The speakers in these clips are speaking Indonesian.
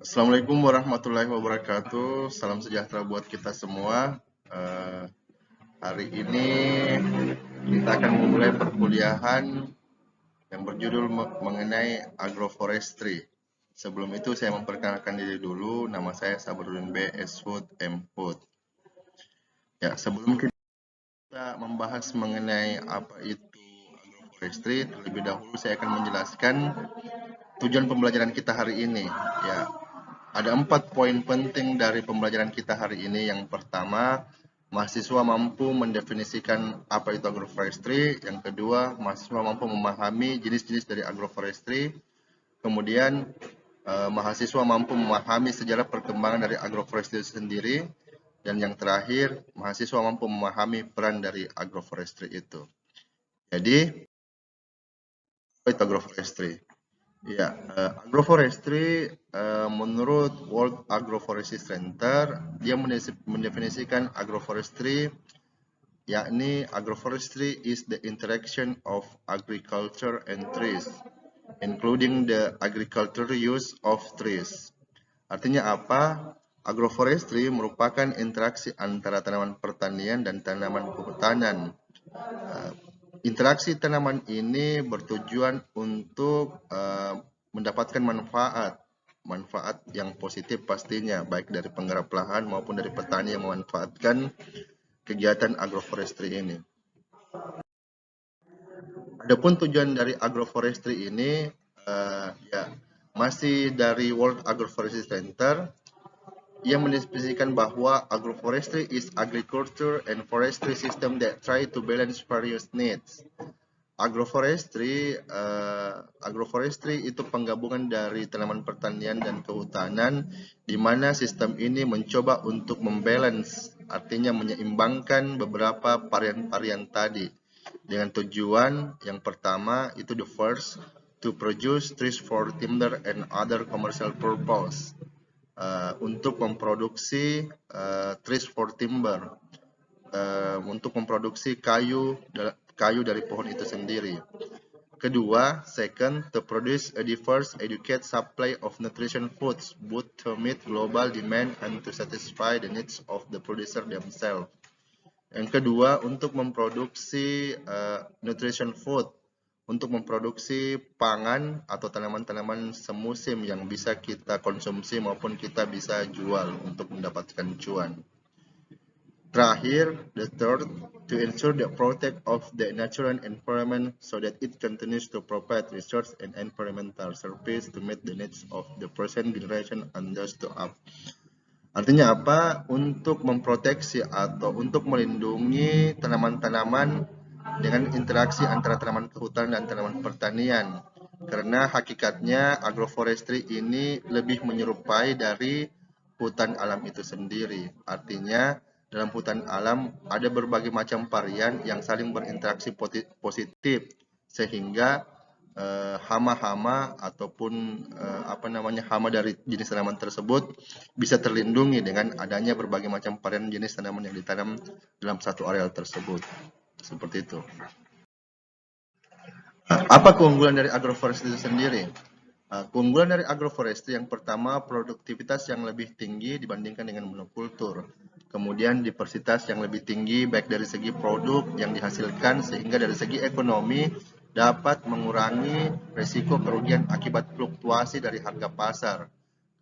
Assalamualaikum warahmatullahi wabarakatuh. Salam sejahtera buat kita semua. Hari ini kita akan memulai perkuliahan yang berjudul mengenai agroforestry. Sebelum itu saya memperkenalkan diri dulu. Nama saya Sabrudin B. S. Hood M. Hood. Ya, sebelum kita membahas mengenai apa itu agroforestry, terlebih dahulu saya akan menjelaskan tujuan pembelajaran kita hari ini. Ya, ada 4 poin penting dari pembelajaran kita hari ini. Yang pertama, mahasiswa mampu mendefinisikan apa itu agroforestry. Yang kedua, mahasiswa mampu memahami jenis-jenis dari agroforestry. Kemudian, mahasiswa mampu memahami sejarah perkembangan dari agroforestry sendiri. Dan yang terakhir, mahasiswa mampu memahami peran dari agroforestry itu. Jadi, apa itu agroforestry? Ya, agroforestry menurut World Agroforestry Center, dia mendefinisikan agroforestry, yakni agroforestry is the interaction of agriculture and trees, including the agricultural use of trees. Artinya apa? Agroforestry merupakan interaksi antara tanaman pertanian dan tanaman kehutanan. Interaksi tanaman ini bertujuan untuk mendapatkan manfaat yang positif pastinya, baik dari penggarap lahan maupun dari petani yang memanfaatkan kegiatan agroforestry ini. Adapun tujuan dari agroforestry ini ya masih dari World Agroforestry Center, ia mendefinisikan bahwa agroforestry is agriculture and forestry system that try to balance various needs. Agroforestry itu penggabungan dari tanaman pertanian dan kehutanan, di mana sistem ini mencoba untuk membalance, artinya menyeimbangkan beberapa varian-varian tadi, dengan tujuan yang pertama itu the first, to produce trees for timber and other commercial purpose. Untuk memproduksi trees for timber, untuk memproduksi kayu dari pohon itu sendiri. Kedua, second, to produce a diverse, adequate supply of nutrition foods, both to meet global demand and to satisfy the needs of the producer themselves. Yang kedua, untuk memproduksi nutrition food, untuk memproduksi pangan atau tanaman-tanaman semusim yang bisa kita konsumsi maupun kita bisa jual untuk mendapatkan cuan. Terakhir, the third, to ensure the protect of the natural environment so that it continues to provide resource and environmental service to meet the needs of the present generation and thus to up. Artinya apa? Untuk memproteksi atau untuk melindungi tanaman-tanaman dengan interaksi antara tanaman kehutanan dan tanaman pertanian. Karena hakikatnya agroforestry ini lebih menyerupai dari hutan alam itu sendiri. Artinya dalam hutan alam ada berbagai macam varian yang saling berinteraksi positif, sehingga hama-hama ataupun hama dari jenis tanaman tersebut bisa terlindungi dengan adanya berbagai macam varian jenis tanaman yang ditanam dalam satu areal tersebut. Seperti itu. Apa keunggulan dari agroforestry itu sendiri? Keunggulan dari agroforestry yang pertama, produktivitas yang lebih tinggi dibandingkan dengan monokultur. Kemudian diversitas yang lebih tinggi baik dari segi produk yang dihasilkan sehingga dari segi ekonomi dapat mengurangi risiko kerugian akibat fluktuasi dari harga pasar.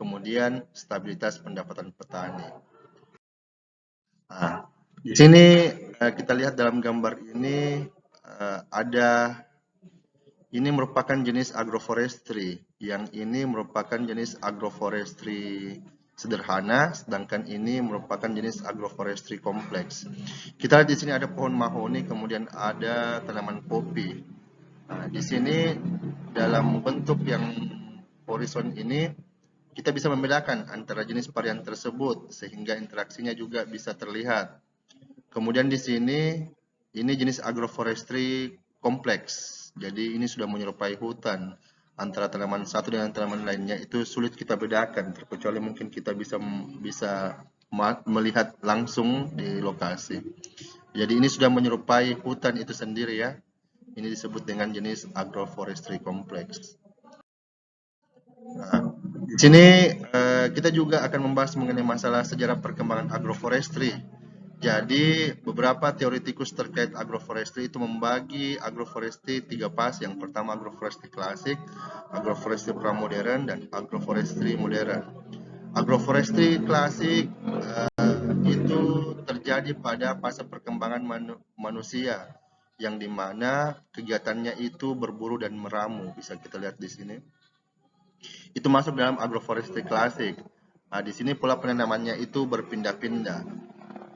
Kemudian stabilitas pendapatan petani. Nah, di sini kita lihat dalam gambar ini ini merupakan jenis agroforestry. Yang ini merupakan jenis agroforestry sederhana, sedangkan ini merupakan jenis agroforestry kompleks. Kita lihat di sini ada pohon mahoni, kemudian ada tanaman kopi. Nah, di sini dalam bentuk yang horizon ini kita bisa membedakan antara jenis varian tersebut sehingga interaksinya juga bisa terlihat. Kemudian di sini ini jenis agroforestry kompleks. Jadi ini sudah menyerupai hutan. Antara tanaman satu dengan tanaman lainnya itu sulit kita bedakan, terkecuali mungkin kita bisa melihat langsung di lokasi. Jadi ini sudah menyerupai hutan itu sendiri ya. Ini disebut dengan jenis agroforestry kompleks. Nah, di sini kita juga akan membahas mengenai masalah sejarah perkembangan agroforestry. Jadi beberapa teoretikus terkait agroforestry itu membagi agroforestry 3 fase. Yang pertama agroforestry klasik, agroforestry pramodern, dan agroforestry modern. Agroforestry klasik itu terjadi pada fase perkembangan manusia, yang dimana kegiatannya itu berburu dan meramu. Bisa kita lihat di sini. Itu masuk dalam agroforestry klasik. Nah, di sini pola penanamannya itu berpindah-pindah.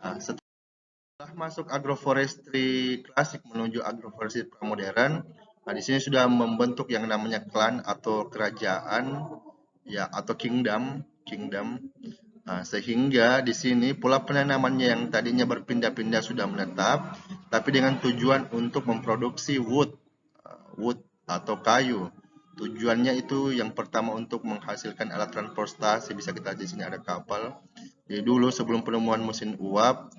Nah, setelah masuk agroforestry klasik menuju agroforestry pramodern, nah di sini sudah membentuk yang namanya klan atau kerajaan, ya, atau kingdom. Nah, sehingga di sini pola penanamannya yang tadinya berpindah-pindah sudah menetap, tapi dengan tujuan untuk memproduksi wood atau kayu. Tujuannya itu yang pertama untuk menghasilkan alat transportasi. Bisa kita lihat di sini ada kapal. Jadi dulu sebelum penemuan mesin uap,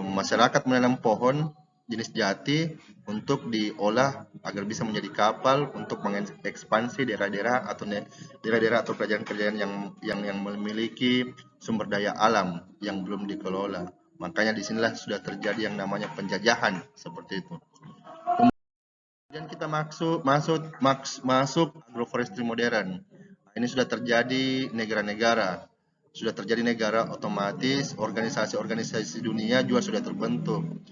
masyarakat menanam pohon jenis jati untuk diolah agar bisa menjadi kapal untuk mengekspansi daerah-daerah atau kerajaan-kerajaan yang memiliki sumber daya alam yang belum dikelola. Makanya disinilah sudah terjadi yang namanya penjajahan seperti itu. Kemudian kita masuk agroforestry modern. Nah, ini sudah terjadi negara-negara. Sudah terjadi negara, otomatis organisasi-organisasi dunia juga sudah terbentuk.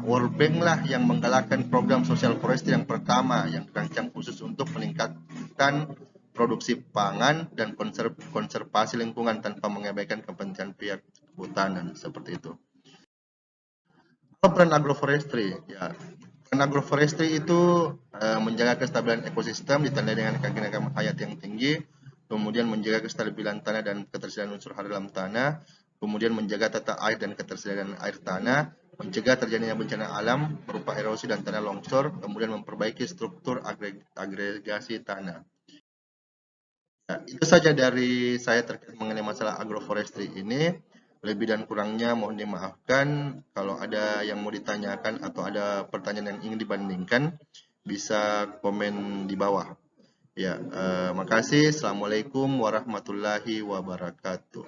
World Bank lah yang menggalakkan program sosial forestry yang pertama yang dirancang khusus untuk meningkatkan produksi pangan dan konservasi lingkungan tanpa mengabaikan kepentingan pihak kehutanan, seperti itu. Peran agroforestry, ya. Peran agroforestry itu menjaga kestabilan ekosistem ditandai dengan keanekaragaman hayat yang tinggi, kemudian menjaga kestabilan tanah dan ketersediaan unsur hara dalam tanah, kemudian menjaga tata air dan ketersediaan air tanah, mencegah terjadinya bencana alam berupa erosi dan tanah longsor, kemudian memperbaiki struktur agregasi tanah. Ya, itu saja dari saya terkait mengenai masalah agroforestry ini. Lebih dan kurangnya mohon dimaafkan. Kalau ada yang mau ditanyakan atau ada pertanyaan yang ingin dibandingkan, bisa komen di bawah. Ya, makasih. Assalamualaikum warahmatullahi wabarakatuh.